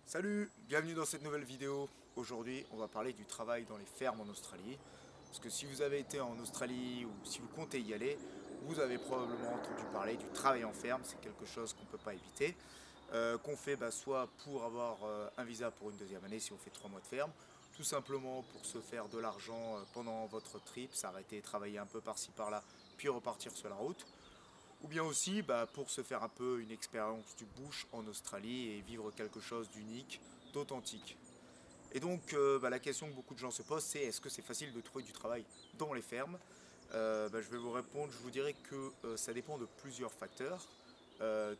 Salut, bienvenue dans cette nouvelle vidéo. Aujourd'hui, on va parler du travail dans les fermes en Australie. Parce que si vous avez été en Australie ou si vous comptez y aller, vous avez probablement entendu parler du travail en ferme. C'est quelque chose qu'on ne peut pas éviter. Qu'on fait soit pour avoir un visa pour une deuxième année si on fait 3 mois de ferme, tout simplement pour se faire de l'argent pendant votre trip, s'arrêter, travailler un peu par-ci par-là, puis repartir sur la route. Ou bien aussi pour se faire un peu une expérience du bush en Australie et vivre quelque chose d'unique, d'authentique. Et donc la question que beaucoup de gens se posent, c'est est-ce que c'est facile de trouver du travail dans les fermes? Je vais vous répondre, je vous dirais que ça dépend de plusieurs facteurs.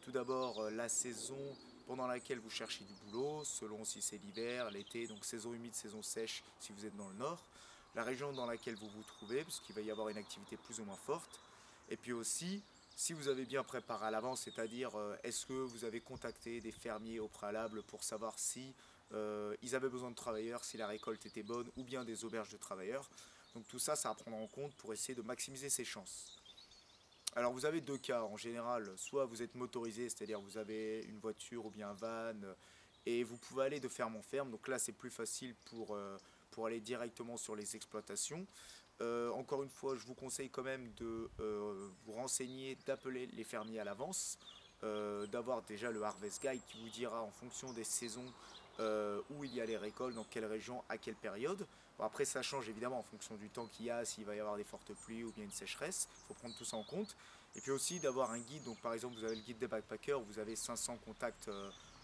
Tout d'abord, la saison pendant laquelle vous cherchez du boulot, selon si c'est l'hiver, l'été, donc saison humide, saison sèche si vous êtes dans le nord, la région dans laquelle vous vous trouvez, parce qu'il va y avoir une activité plus ou moins forte, et puis aussi si vous avez bien préparé à l'avance, c'est-à-dire est-ce que vous avez contacté des fermiers au préalable pour savoir si ils avaient besoin de travailleurs, si la récolte était bonne, ou bien des auberges de travailleurs. Donc tout ça, ça à prendre en compte pour essayer de maximiser ses chances. Alors vous avez deux cas en général, soit vous êtes motorisé, c'est-à-dire vous avez une voiture ou bien un van, et vous pouvez aller de ferme en ferme, donc là c'est plus facile pour aller directement sur les exploitations. Encore une fois, je vous conseille quand même de vous renseigner, d'appeler les fermiers à l'avance, d'avoir déjà le Harvest Guide qui vous dira en fonction des saisons où il y a les récoltes, dans quelle région, à quelle période. Bon, après, ça change évidemment en fonction du temps qu'il y a, s'il va y avoir des fortes pluies ou bien une sécheresse. Il faut prendre tout ça en compte. Et puis aussi d'avoir un guide. Donc, par exemple, vous avez le guide des backpackers, vous avez 500 contacts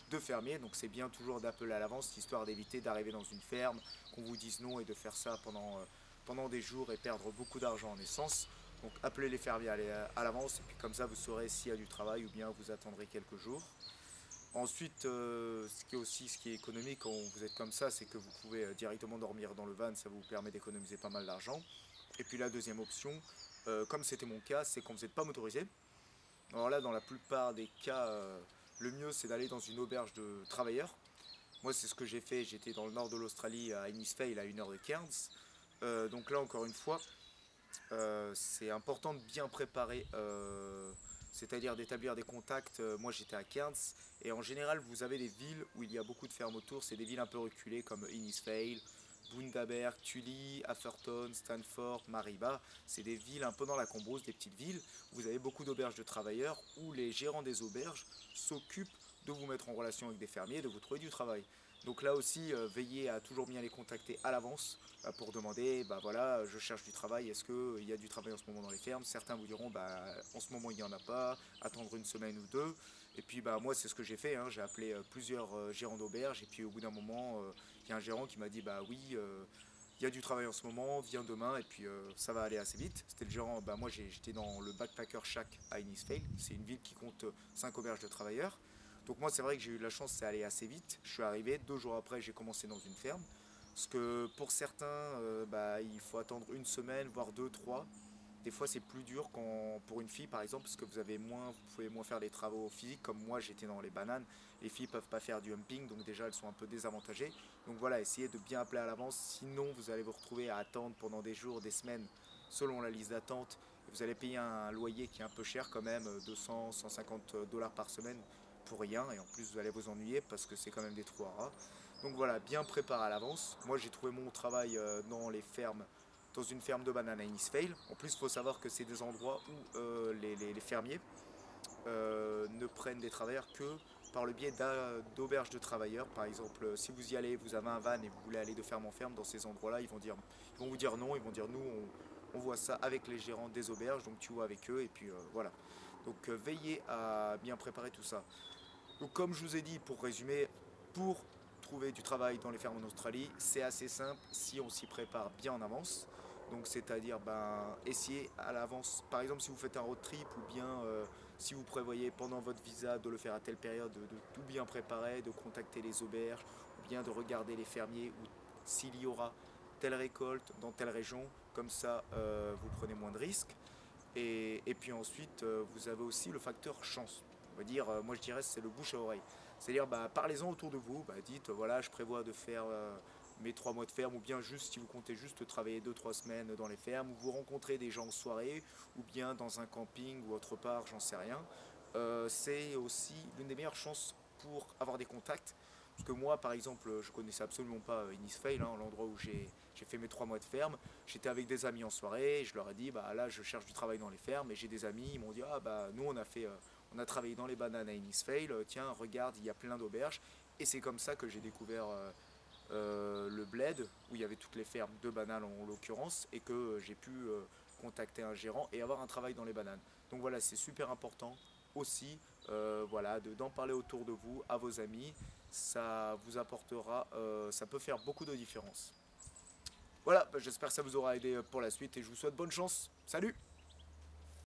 de fermiers. Donc, c'est bien toujours d'appeler à l'avance, histoire d'éviter d'arriver dans une ferme, qu'on vous dise non et de faire ça pendant des jours et perdre beaucoup d'argent en essence. Donc, appelez les fermiers à l'avance. Et puis, comme ça, vous saurez s'il y a du travail ou bien vous attendrez quelques jours. Ensuite, ce qui est économique quand vous êtes comme ça, c'est que vous pouvez directement dormir dans le van, ça vous permet d'économiser pas mal d'argent. Et puis la deuxième option, comme c'était mon cas, c'est quand vous n'êtes pas motorisé. Alors là, dans la plupart des cas, le mieux c'est d'aller dans une auberge de travailleurs. Moi, c'est ce que j'ai fait, j'étais dans le nord de l'Australie, à Innisfail, à 1 heure de Cairns. Donc là, encore une fois, c'est important de bien préparer, c'est-à-dire d'établir des contacts. Moi j'étais à Cairns et en général vous avez des villes où il y a beaucoup de fermes autour, c'est des villes un peu reculées comme Innisfail, Bundaberg, Tully, Atherton, Stanford, Mariba. C'est des villes un peu dans la cambrousse, des petites villes où vous avez beaucoup d'auberges de travailleurs où les gérants des auberges s'occupent de vous mettre en relation avec des fermiers, de vous trouver du travail. Donc là aussi, veillez à toujours bien les contacter à l'avance pour demander, voilà, je cherche du travail, est-ce qu'il y a du travail en ce moment dans les fermes? Certains vous diront, en ce moment il n'y en a pas, attendre une semaine ou deux. Et puis moi c'est ce que j'ai fait, hein. J'ai appelé plusieurs gérants d'auberge et puis au bout d'un moment, il y a un gérant qui m'a dit, bah oui, il y a du travail en ce moment, viens demain et puis ça va aller assez vite. C'était le gérant, moi j'étais dans le Backpacker Shack à Innisfail, c'est une ville qui compte 5 auberges de travailleurs. Donc moi c'est vrai que j'ai eu de la chance, c'est allé assez vite. Je suis arrivé, 2 jours après j'ai commencé dans une ferme. Parce que pour certains, il faut attendre une semaine, voire deux, trois. Des fois, c'est plus dur pour une fille, par exemple, parce que vous pouvez moins faire les travaux physiques. Comme moi, j'étais dans les bananes. Les filles peuvent pas faire du humping, donc déjà, elles sont un peu désavantagées. Donc voilà, essayez de bien appeler à l'avance. Sinon, vous allez vous retrouver à attendre pendant des jours, des semaines, selon la liste d'attente. Vous allez payer un loyer qui est un peu cher quand même, 200, 150 dollars par semaine pour rien. Et en plus, vous allez vous ennuyer parce que c'est quand même des trous à rats. Donc voilà, bien préparé à l'avance. Moi, j'ai trouvé mon travail dans les fermes, dans une ferme de bananes à Innisfail. En plus, il faut savoir que c'est des endroits où les fermiers ne prennent des travailleurs que par le biais d'auberges de travailleurs. Par exemple, si vous y allez, vous avez un van et vous voulez aller de ferme en ferme dans ces endroits-là, ils vont vous dire non, ils vont dire nous, on voit ça avec les gérants des auberges, donc tu vois avec eux, et puis voilà. Donc veillez à bien préparer tout ça. Donc comme je vous ai dit, pour résumer, pour trouver du travail dans les fermes en Australie, c'est assez simple si on s'y prépare bien en avance. Donc c'est-à-dire essayer à l'avance, par exemple si vous faites un road trip ou bien si vous prévoyez pendant votre visa de le faire à telle période, de tout bien préparer, de contacter les auberges ou bien de regarder les fermiers ou s'il y aura telle récolte dans telle région, comme ça vous prenez moins de risques. Et puis ensuite, vous avez aussi le facteur chance. On va dire, moi je dirais c'est le bouche à oreille. C'est-à-dire, parlez-en autour de vous, dites, voilà, je prévois de faire mes 3 mois de ferme, ou bien juste si vous comptez juste travailler 2, 3 semaines dans les fermes, ou vous rencontrez des gens en soirée, ou bien dans un camping ou autre part, j'en sais rien. C'est aussi l'une des meilleures chances pour avoir des contacts, Parce que moi, par exemple, je connaissais absolument pas Innisfail, hein, l'endroit où j'ai fait mes 3 mois de ferme. J'étais avec des amis en soirée, et je leur ai dit, bah là, je cherche du travail dans les fermes, et j'ai des amis, ils m'ont dit, ah bah nous, on a travaillé dans les bananes à Innisfail, tiens, regarde, il y a plein d'auberges. Et c'est comme ça que j'ai découvert le bled, où il y avait toutes les fermes de bananes en l'occurrence, et que j'ai pu contacter un gérant et avoir un travail dans les bananes. Donc voilà, c'est super important aussi, voilà, d'en parler autour de vous, à vos amis. Ça vous apportera, ça peut faire beaucoup de différence. Voilà, bah, j'espère que ça vous aura aidé pour la suite et je vous souhaite bonne chance. Salut!